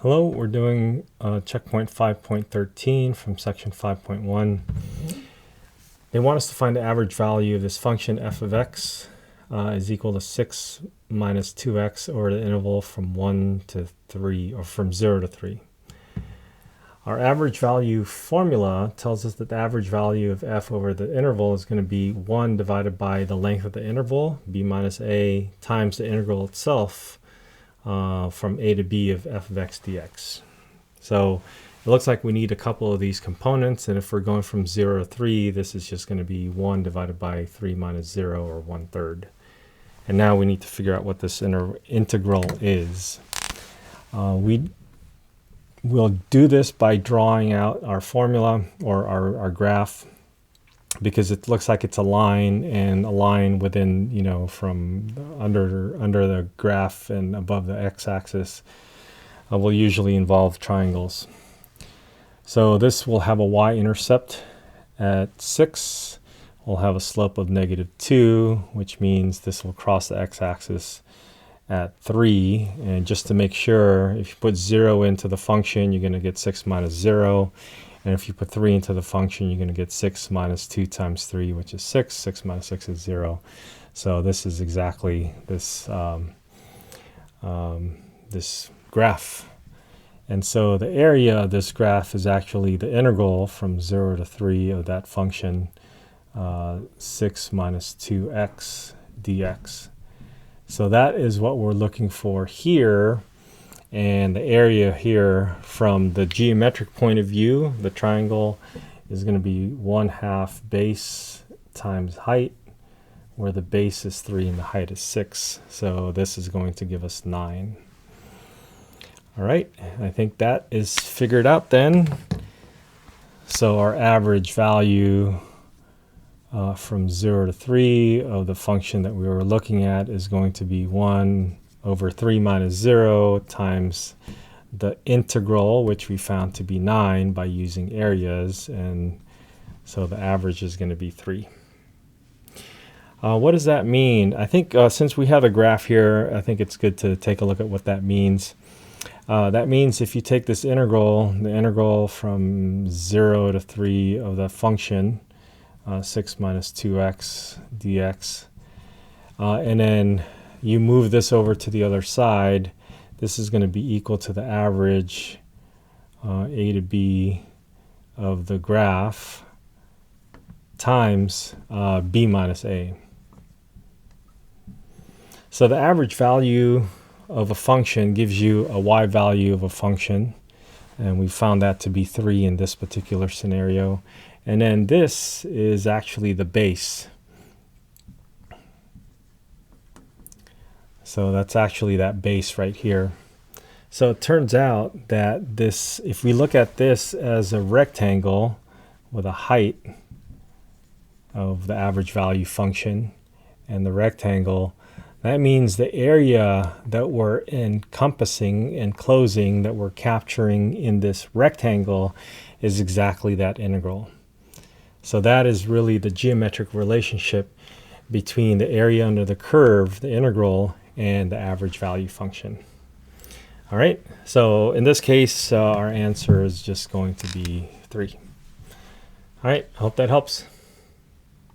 Hello, we're doing checkpoint 5.13 from section 5.1. They want us to find the average value of this function f of x is equal to 6 minus 2x over the interval from 1 to 3, or from 0 to 3. Our average value formula tells us that the average value of f over the interval is going to be 1 divided by the length of the interval, b minus a, times the integral itself, from a to b of f of x dx. So it looks like we need a couple of these components, and if we're going from 0 to 3, this is just going to be 1 divided by 3 minus 0, or 1/3. And now we need to figure out what this integral is. We'll do this by drawing out our formula, or our graph, because it looks like it's a line, and a line within, from under the graph and above the x-axis will usually involve triangles. So this will have a y-intercept at 6. We'll have a slope of -2, which means this will cross the x-axis at 3. And just to make sure, if you put 0 into the function, you're going to get 6 minus 0. And if you put 3 into the function, you're going to get 6 minus 2 times 3, which is 6. 6 minus 6 is 0. So this is exactly this, this graph. And so the area of this graph is actually the integral from 0 to 3 of that function, 6 minus 2x dx. So that is what we're looking for here. And the area here, from the geometric point of view, the triangle is going to be 1/2 base times height, where the base is 3 and the height is 6. So this is going to give us 9. All right, I think that is figured out then. So our average value from 0 to 3 of the function that we were looking at is going to be 1 over 3 minus 0 times the integral, which we found to be 9 by using areas, and so the average is going to be 3. What does that mean? I think since we have a graph here, I think it's good to take a look at what that means. That means if you take this integral, the integral from 0 to 3 of the function, 6 minus 2x dx, and then you move this over to the other side, this is going to be equal to the average a to b of the graph times b minus a. So the average value of a function gives you a y value of a function, and we found that to be 3 in this particular scenario. And then this is actually the base. So that's actually that base right here. So it turns out that this, if we look at this as a rectangle with a height of the average value function and the rectangle, that means the area that we're encompassing, enclosing, that we're capturing in this rectangle is exactly that integral. So that is really the geometric relationship between the area under the curve, the integral, and the average value function. All right, so in this case, our answer is just going to be 3. All right, I hope that helps.